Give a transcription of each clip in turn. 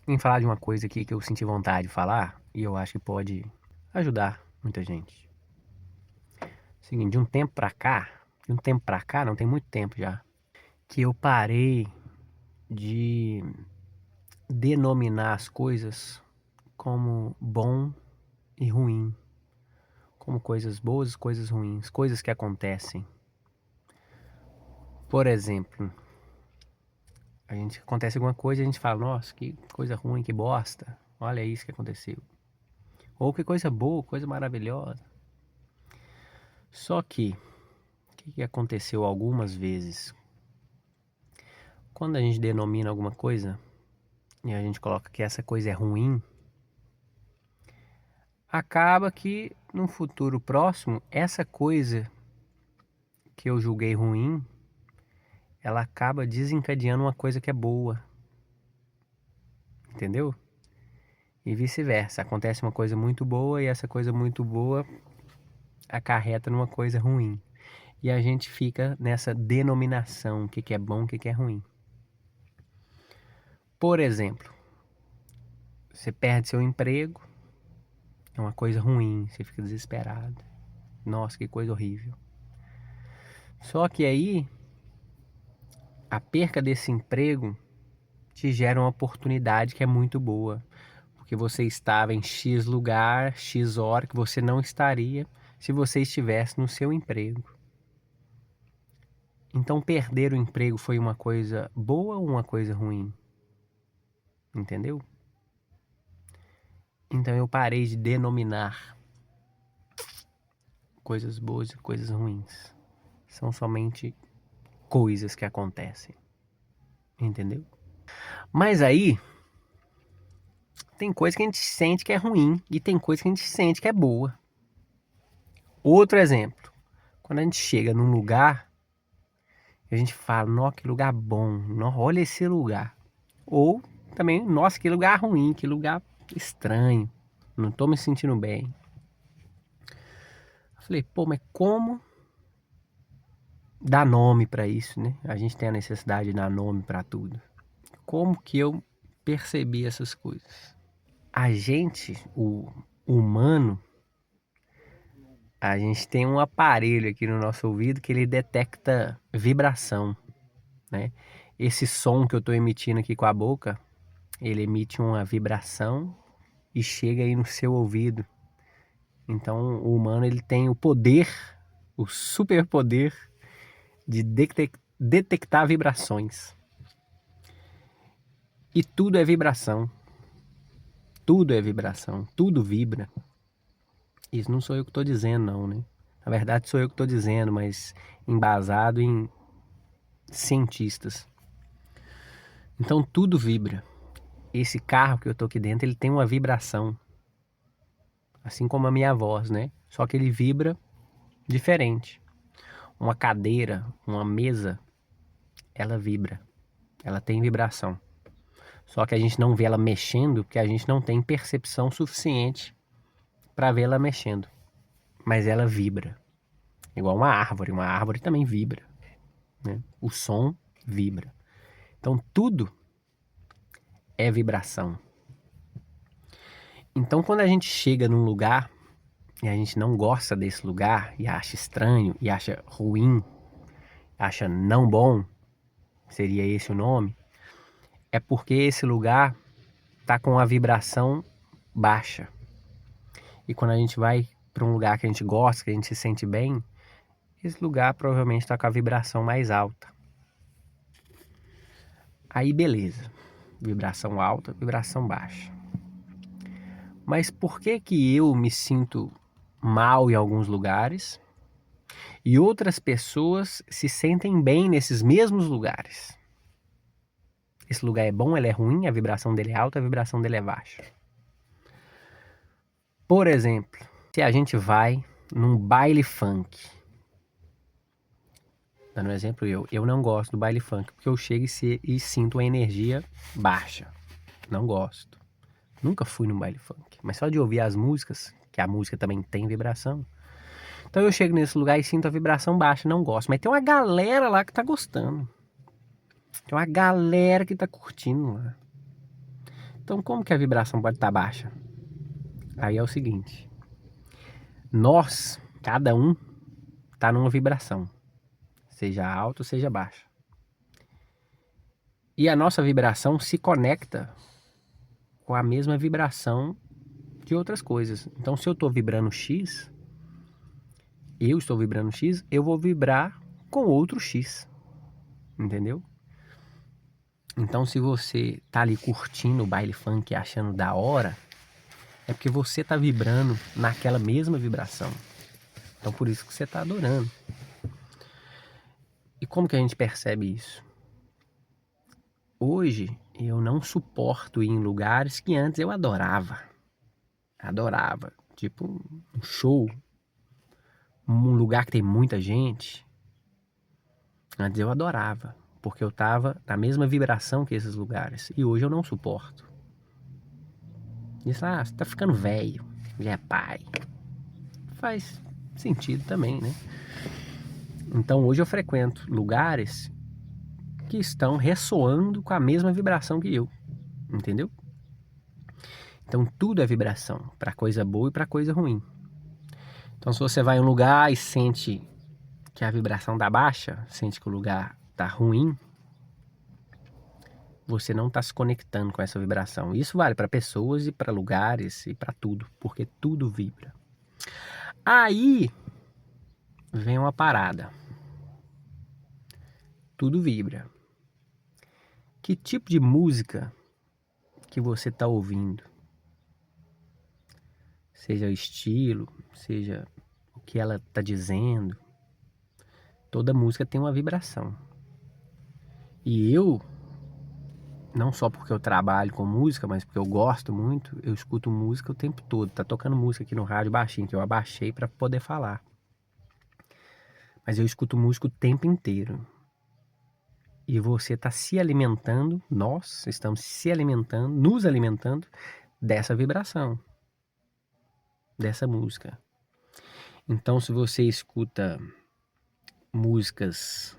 em falar de uma coisa aqui que eu senti vontade de falar e eu acho que pode ajudar muita gente. Seguinte, de um tempo pra cá, não tem muito tempo já, que eu parei de denominar as coisas como bom e ruim, como coisas boas e coisas ruins, coisas que acontecem. Por exemplo, a gente acontece alguma coisa e a gente fala, nossa, que coisa ruim, que bosta, olha isso que aconteceu. Ou que coisa boa, coisa maravilhosa. Só que, o que aconteceu algumas vezes? Quando a gente denomina alguma coisa e a gente coloca que essa coisa é ruim, acaba que no futuro próximo, essa coisa que eu julguei ruim, ela acaba desencadeando uma coisa que é boa, entendeu? E vice-versa, acontece uma coisa muito boa e essa coisa muito boa acarreta numa coisa ruim. E a gente fica nessa denominação, o que que é bom, o que que é ruim. Por exemplo, você perde seu emprego, é uma coisa ruim, você fica desesperado. Nossa, que coisa horrível. Só que aí, a perca desse emprego te gera uma oportunidade que é muito boa. Porque você estava em X lugar, X hora, que você não estaria se você estivesse no seu emprego. Então, perder o emprego foi uma coisa boa ou uma coisa ruim? Entendeu? Então, eu parei de denominar coisas boas e coisas ruins. São somente coisas que acontecem. Entendeu? Mas aí, tem coisa que a gente sente que é ruim e tem coisa que a gente sente que é boa. Outro exemplo. Quando a gente chega num lugar, a gente fala, nossa, que lugar bom, nossa, olha esse lugar. Ou também, nossa, que lugar ruim, que lugar estranho, não tô me sentindo bem. Eu falei, pô, mas como dar nome pra isso, né? A gente tem a necessidade de dar nome pra tudo. Como que eu percebi essas coisas? A gente, o humano, a gente tem um aparelho aqui no nosso ouvido que ele detecta vibração, né? Esse som que eu estou emitindo aqui com a boca, ele emite uma vibração e chega aí no seu ouvido. Então, o humano ele tem o poder, o superpoder de detectar vibrações. E tudo é vibração. Tudo é vibração, tudo vibra. Isso não sou eu que estou dizendo, não, né? Na verdade, sou eu que estou dizendo, mas embasado em cientistas. Então tudo vibra. Esse carro que eu tô aqui dentro, ele tem uma vibração, assim como a minha voz, né? Só que ele vibra diferente. Uma cadeira, uma mesa, ela vibra. Ela tem vibração. Só que a gente não vê ela mexendo, porque a gente não tem percepção suficiente para ver ela mexendo. Mas ela vibra. Igual uma árvore também vibra, né? O som vibra. Então tudo é vibração. Então quando a gente chega num lugar e a gente não gosta desse lugar e acha estranho e acha ruim, acha não bom, seria esse o nome, é porque esse lugar tá com a vibração baixa. E quando a gente vai para um lugar que a gente gosta, que a gente se sente bem, esse lugar provavelmente está com a vibração mais alta. Aí beleza, vibração alta, vibração baixa. Mas por que que eu me sinto mal em alguns lugares e outras pessoas se sentem bem nesses mesmos lugares? Esse lugar é bom, ele é ruim, a vibração dele é alta, a vibração dele é baixa. Por exemplo, se a gente vai num baile funk, dando um exemplo eu não gosto do baile funk, porque eu chego e sinto uma energia baixa. Não gosto. Nunca fui num baile funk, mas só de ouvir as músicas, que a música também tem vibração. Então eu chego nesse lugar e sinto a vibração baixa, não gosto. Mas tem uma galera lá que tá gostando. Tem uma galera que tá curtindo lá. Então como que a vibração pode estar baixa? Aí é o seguinte, nós, cada um, está numa vibração, seja alta ou seja baixa. E a nossa vibração se conecta com a mesma vibração de outras coisas. Então se eu estou vibrando X, eu vou vibrar com outro X, entendeu? Então se você tá ali curtindo o baile funk e achando da hora, é porque você tá vibrando naquela mesma vibração. Então por isso que você tá adorando. E como que a gente percebe isso? Hoje eu não suporto ir em lugares que antes eu adorava. Adorava. Tipo um show, um lugar que tem muita gente. Antes eu adorava, porque eu tava na mesma vibração que esses lugares. E hoje eu não suporto. Diz, você tá ficando velho, já é pai. Faz sentido também, né? Então hoje eu frequento lugares que estão ressoando com a mesma vibração que eu, entendeu? Então tudo é vibração, para coisa boa e para coisa ruim. Então se você vai em um lugar e sente que a vibração tá baixa, sente que o lugar tá ruim, você não está se conectando com essa vibração. Isso vale para pessoas e para lugares e para tudo, porque tudo vibra. Aí vem uma parada. Tudo vibra. Que tipo de música que você está ouvindo? Seja o estilo, seja o que ela está dizendo. Toda música tem uma vibração. E eu, não só porque eu trabalho com música, mas porque eu gosto muito, eu escuto música o tempo todo. Tá tocando música aqui no rádio baixinho, que eu abaixei para poder falar. Mas eu escuto música o tempo inteiro. E você está se alimentando, nós estamos se alimentando, nos alimentando dessa vibração, dessa música. Então, se você escuta músicas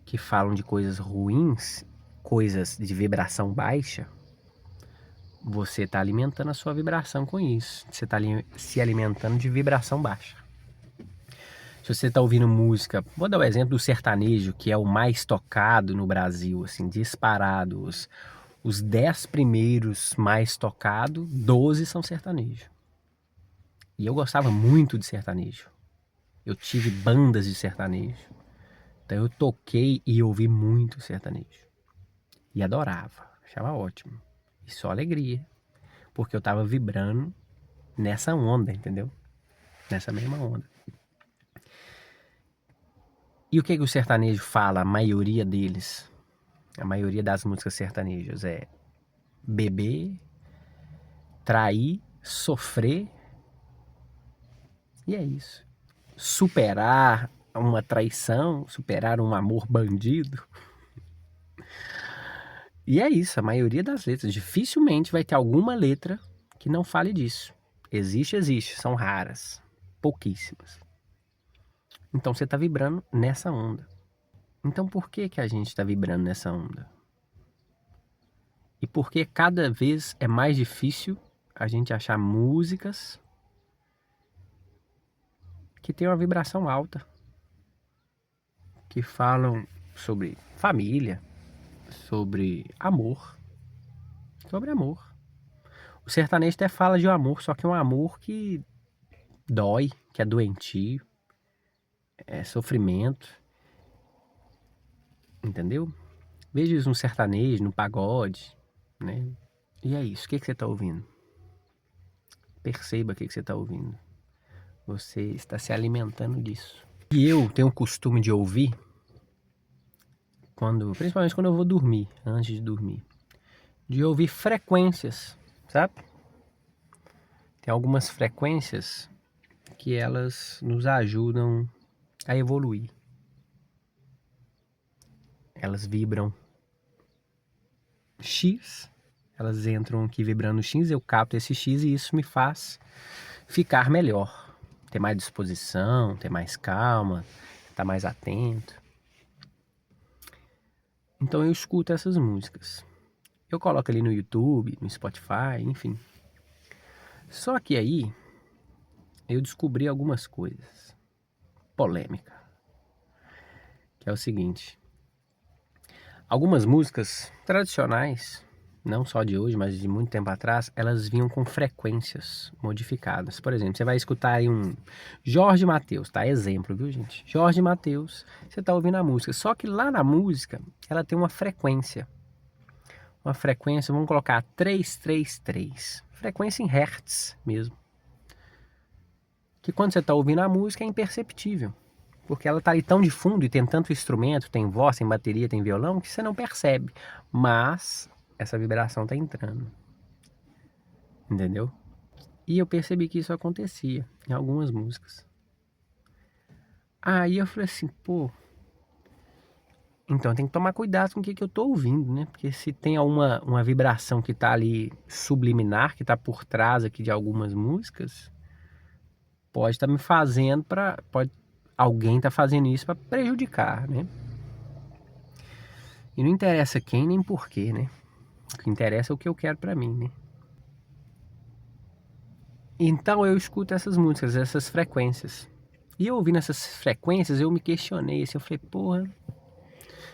que falam de coisas ruins, coisas de vibração baixa, você está alimentando a sua vibração com isso. Você está se alimentando de vibração baixa. Se você está ouvindo música, vou dar o exemplo do sertanejo, que é o mais tocado no Brasil, assim, disparado. Os 10 primeiros mais tocados, 12 são sertanejo. E eu gostava muito de sertanejo. Eu tive bandas de sertanejo. Então eu toquei e ouvi muito sertanejo. E adorava, achava ótimo. E só alegria. Porque eu tava vibrando nessa onda, entendeu? Nessa mesma onda. E o que o sertanejo fala, a maioria deles? A maioria das músicas sertanejas é beber, trair, sofrer. E é isso. Superar uma traição, superar um amor bandido. E é isso, a maioria das letras. Dificilmente vai ter alguma letra que não fale disso. Existe, são raras, pouquíssimas. Então você está vibrando nessa onda. Então por que a gente está vibrando nessa onda? E por que cada vez é mais difícil a gente achar músicas que tem uma vibração alta, que falam sobre família, sobre amor. Sobre amor. O sertanejo até fala de um amor, só que é um amor que dói, que é doentio, é sofrimento. Entendeu? Veja isso no sertanejo, no pagode, né? E é isso. O que você está ouvindo? Perceba o que você está ouvindo. Você está se alimentando disso. E eu tenho o costume de ouvir, principalmente quando eu vou dormir, antes de dormir, de ouvir frequências, sabe? Tem algumas frequências que elas nos ajudam a evoluir. Elas vibram X, elas entram aqui vibrando X, eu capto esse X e isso me faz ficar melhor, ter mais disposição, ter mais calma, estar mais atento. Então eu escuto essas músicas. Eu coloco ali no YouTube, no Spotify, enfim. Só que aí eu descobri algumas coisas. Polêmica. Que é o seguinte. Algumas músicas tradicionais, não só de hoje, mas de muito tempo atrás, elas vinham com frequências modificadas. Por exemplo, você vai escutar aí um Jorge Mateus, tá? Exemplo, viu, gente? Jorge Mateus, você tá ouvindo a música. Só que lá na música, ela tem uma frequência. Uma frequência, vamos colocar 333. Frequência em hertz mesmo. Que quando você tá ouvindo a música é imperceptível. Porque ela tá ali tão de fundo e tem tanto instrumento, tem voz, tem bateria, tem violão, que você não percebe. Mas essa vibração tá entrando. Entendeu? E eu percebi que isso acontecia em algumas músicas. Aí eu falei assim, pô, então tem que tomar cuidado com o que eu tô ouvindo, né? Porque se tem uma vibração que tá ali subliminar, que tá por trás aqui de algumas músicas, pode estar me fazendo para, pode alguém tá fazendo isso para prejudicar, né? E não interessa quem nem porquê, né? O que interessa é o que eu quero pra mim, né? Então eu escuto essas músicas, essas frequências. E eu ouvindo essas frequências, eu me questionei assim, eu falei, porra,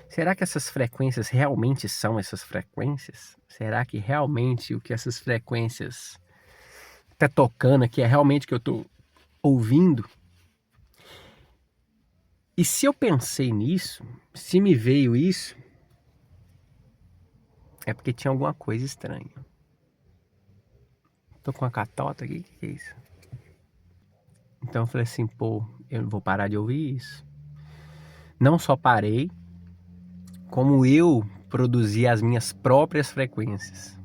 será que essas frequências realmente são essas frequências? Será que realmente o que essas frequências tá tocando aqui é realmente o que eu tô ouvindo? E se eu pensei nisso, se me veio isso, é porque tinha alguma coisa estranha. Tô com uma catota aqui, o que é isso? Então eu falei assim, pô, eu não vou parar de ouvir isso. Não só parei, como eu produzi as minhas próprias frequências.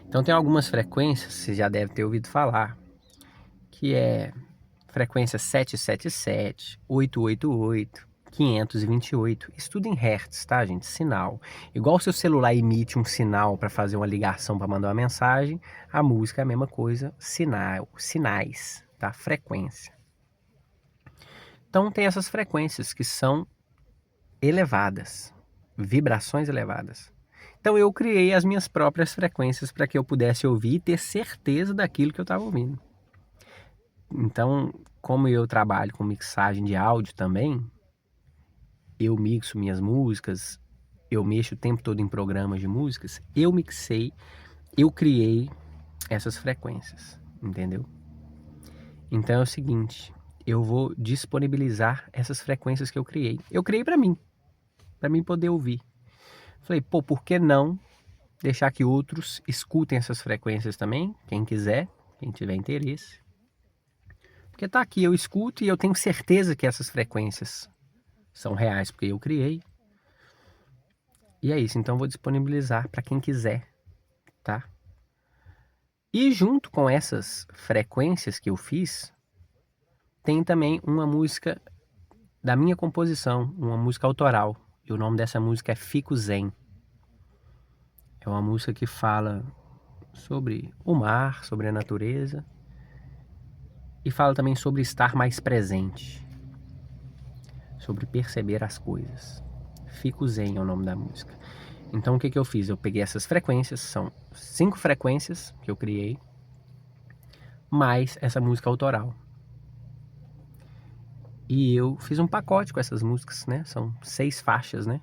Então tem algumas frequências, você já deve ter ouvido falar, que é frequência 777, 888, 528. Isso tudo em hertz, tá, gente? Sinal. Igual o seu celular emite um sinal para fazer uma ligação, para mandar uma mensagem, a música é a mesma coisa, sinal, sinais, tá? Frequência. Então tem essas frequências que são elevadas, vibrações elevadas. Então eu criei as minhas próprias frequências para que eu pudesse ouvir e ter certeza daquilo que eu estava ouvindo. Então, como eu trabalho com mixagem de áudio também, eu mixo minhas músicas, eu mexo o tempo todo em programas de músicas, eu mixei, eu criei essas frequências, entendeu? Então é o seguinte, eu vou disponibilizar essas frequências que eu criei. Eu criei para mim poder ouvir. Falei, pô, por que não deixar que outros escutem essas frequências também? Quem quiser, quem tiver interesse. Porque tá aqui, eu escuto e eu tenho certeza que essas frequências são reais, porque eu criei. E é isso, então eu vou disponibilizar para quem quiser, tá? E junto com essas frequências que eu fiz, tem também uma música da minha composição, uma música autoral. E o nome dessa música é Fico Zen. É uma música que fala sobre o mar, sobre a natureza e fala também sobre estar mais presente, sobre perceber as coisas. Fico Zen é o nome da música. Então o que eu fiz? Eu peguei essas frequências, são 5 frequências que eu criei, mais essa música autoral. E eu fiz um pacote com essas músicas, né? São 6 faixas, né?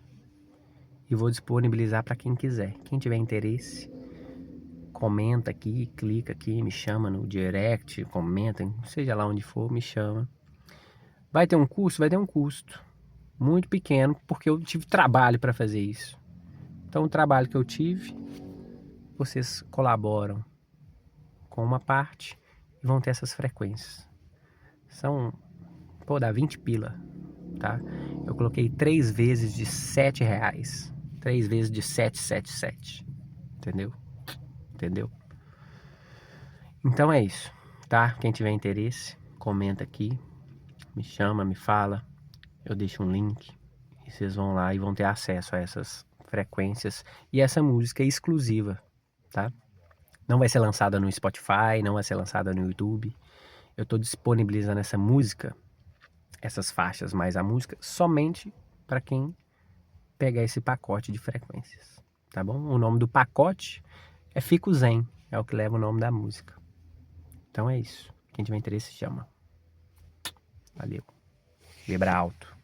E vou disponibilizar para quem quiser. Quem tiver interesse, comenta aqui, clica aqui, me chama no direct, comenta, seja lá onde for, me chama. Vai ter um custo? Vai ter um custo muito pequeno, porque eu tive trabalho para fazer isso. Então o trabalho que eu tive, vocês colaboram com uma parte e vão ter essas frequências. São, pô, dá 20 pila, tá? Eu coloquei 3 vezes de R$7. 3 vezes de 777. Entendeu? Entendeu? Então é isso, tá? Quem tiver interesse, comenta aqui, me chama, me fala, eu deixo um link e vocês vão lá e vão ter acesso a essas frequências e essa música é exclusiva, tá? Não vai ser lançada no Spotify, não vai ser lançada no YouTube. Eu tô disponibilizando essa música, essas faixas mais a música, somente para quem pegar esse pacote de frequências. tá bom? O nome do pacote é Fico Zen, é o que leva o nome da música. Então é isso. Quem tiver interesse chama. Valeu. Vibra alto.